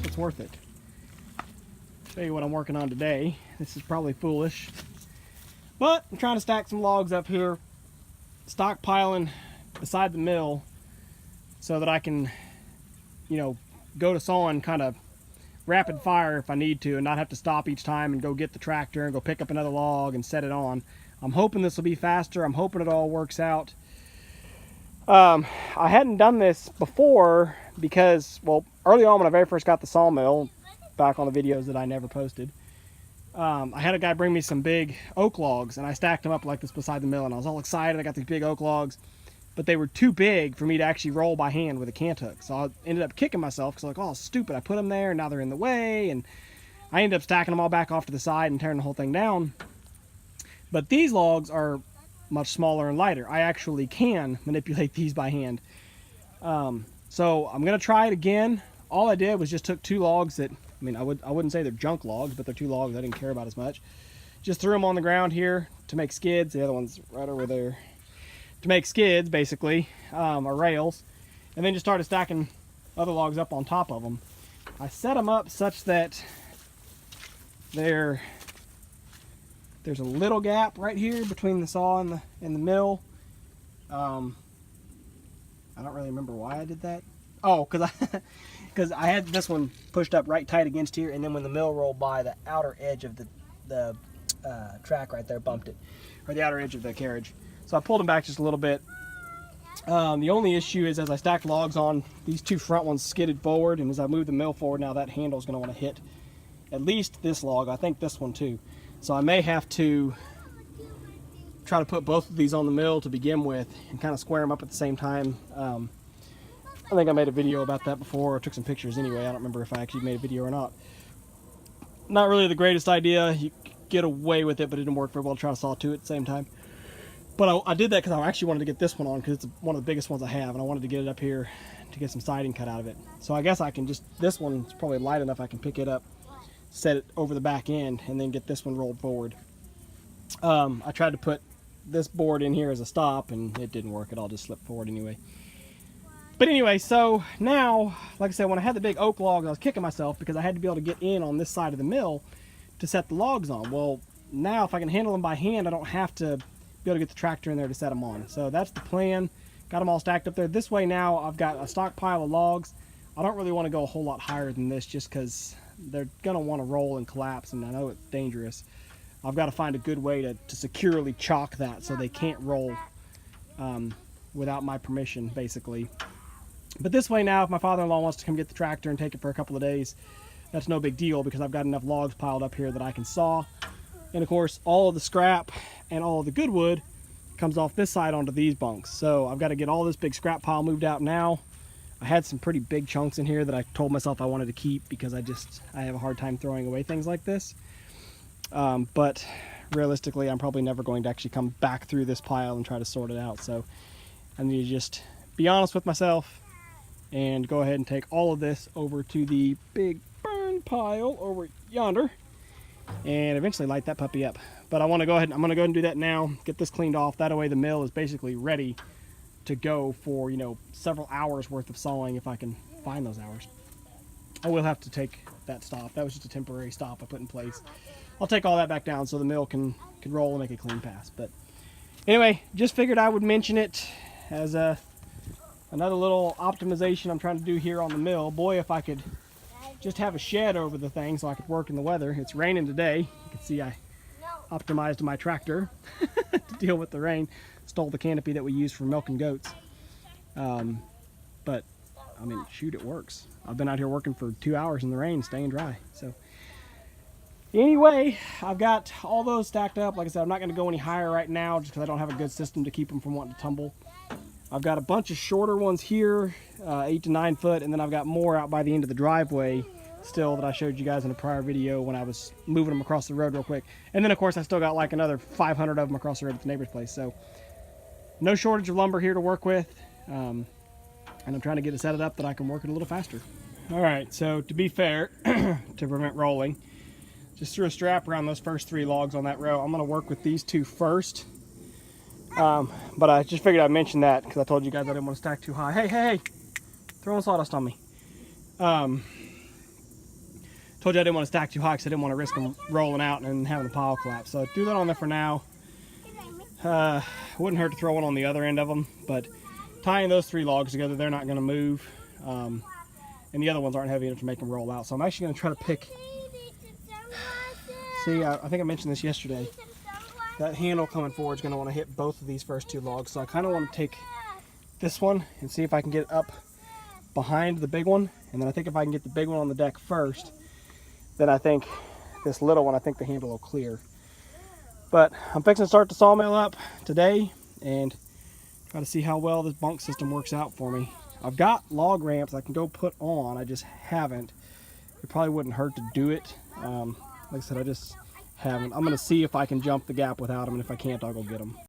hope it's worth it. Show you what I'm working on today. This is probably foolish, but I'm trying to stack some logs up here, stockpiling beside the mill so that I can, you know, go to sawing kind of rapid fire if I need to and not have to stop each time and go get the tractor and go pick up another log and set it on. I'm hoping this will be faster. I'm hoping it all works out. I hadn't done this before because, well, early on when I very first got the sawmill, back on the videos that I never posted, I had a guy bring me some big oak logs and I stacked them up like this beside the mill and I was all excited. I got these big oak logs, but they were too big for me to actually roll by hand with a cant hook. So I ended up kicking myself because I was like, oh, stupid, I put them there and now they're in the way. And I ended up stacking them all back off to the side and tearing the whole thing down. But these logs are much smaller and lighter. I actually can manipulate these by hand. So I'm gonna try it again. All I did was just took two logs that, I mean, I wouldn't say they're junk logs, but they're two logs I didn't care about as much. Just threw them on the ground here to make skids. The other one's right over there. To make skids, basically, or rails. And then just started stacking other logs up on top of them. I set them up such that there's a little gap right here between the saw and the mill. I don't really remember why I did that. Oh, because I had this one pushed up right tight against here, and then when the mill rolled by, the outer edge of the track right there bumped it, or the outer edge of the carriage. So I pulled them back just a little bit. The only issue is as I stacked logs on, these two front ones skidded forward, and as I move the mill forward, now that handle is going to want to hit at least this log. I think this one too. So I may have to try to put both of these on the mill to begin with and kind of square them up at the same time. I think I made a video about that before. I took some pictures anyway. I don't remember if I actually made a video or not. Not really the greatest idea. You get away with it, but it didn't work very well to try to saw two at the same time. But I did that because I actually wanted to get this one on because it's one of the biggest ones I have, and I wanted to get it up here to get some siding cut out of it. So I guess I can just, this one's probably light enough I can pick it up, set it over the back end, and then get this one rolled forward. I tried to put this board in here as a stop, and it didn't work. It all just slipped forward anyway. But anyway, so now, like I said, when I had the big oak logs, I was kicking myself because I had to be able to get in on this side of the mill to set the logs on. Well, now if I can handle them by hand, I don't have to be able to get the tractor in there to set them on. So that's the plan. Got them all stacked up there. This way now I've got a stockpile of logs. I don't really want to go a whole lot higher than this just because they're going to want to roll and collapse, and I know it's dangerous. I've got to find a good way to securely chalk that so they can't roll without my permission, basically. But this way now, if my father-in-law wants to come get the tractor and take it for a couple of days, that's no big deal because I've got enough logs piled up here that I can saw. And of course, all of the scrap and all of the good wood comes off this side onto these bunks. So I've got to get all this big scrap pile moved out now. I had some pretty big chunks in here that I told myself I wanted to keep because I have a hard time throwing away things like this. But realistically, I'm probably never going to actually come back through this pile and try to sort it out. So I need to just be honest with myself and go ahead and take all of this over to the big burn pile over yonder and eventually light that puppy up. But I want to go ahead, I'm going to go ahead and do that now, get this cleaned off. That way the mill is basically ready to go for, you know, several hours worth of sawing if I can find those hours. I will have to take that stop. That was just a temporary stop I put in place. I'll take all that back down so the mill can roll and make a clean pass. But anyway, just figured I would mention it as another little optimization I'm trying to do here on the mill. Boy, if I could just have a shed over the thing so I could work in the weather. It's raining today. You can see I optimized my tractor to deal with the rain. Stole the canopy that we use for milking goats. But I mean, shoot, it works. I've been out here working for 2 hours in the rain, staying dry. So anyway, I've got all those stacked up. Like I said, I'm not going to go any higher right now just because I don't have a good system to keep them from wanting to tumble. I've got a bunch of shorter ones here, 8 to 9 foot, and then I've got more out by the end of the driveway still that I showed you guys in a prior video when I was moving them across the road real quick. And then of course I still got like another 500 of them across the road at the neighbor's place. So no shortage of lumber here to work with, and I'm trying to get it set up that I can work it a little faster. All right, so to be fair, to prevent rolling, just threw a strap around those first 3 logs on that row. I'm going to work with these 2 first. But I just figured I'd mention that because I told you guys I didn't want to stack too high. Hey, throwing sawdust on me. Told you I didn't want to stack too high because I didn't want to risk them rolling out and having the pile collapse. So do that on there for now. Wouldn't hurt to throw one on the other end of them, but tying those 3 logs together, they're not going to move. And the other ones aren't heavy enough to make them roll out. So I'm actually going to try to pick. See, I think I mentioned this yesterday. That handle coming forward is going to want to hit both of these first 2 logs. So I kind of want to take this one and see if I can get up behind the big one. And then I think if I can get the big one on the deck first, then I think this little one, I think the handle will clear. But I'm fixing to start the sawmill up today and try to see how well this bunk system works out for me. I've got log ramps I can go put on, I just haven't. It probably wouldn't hurt to do it. Like I said, I just haven't. I'm going to see if I can jump the gap without them, and if I can't, I'll go get them.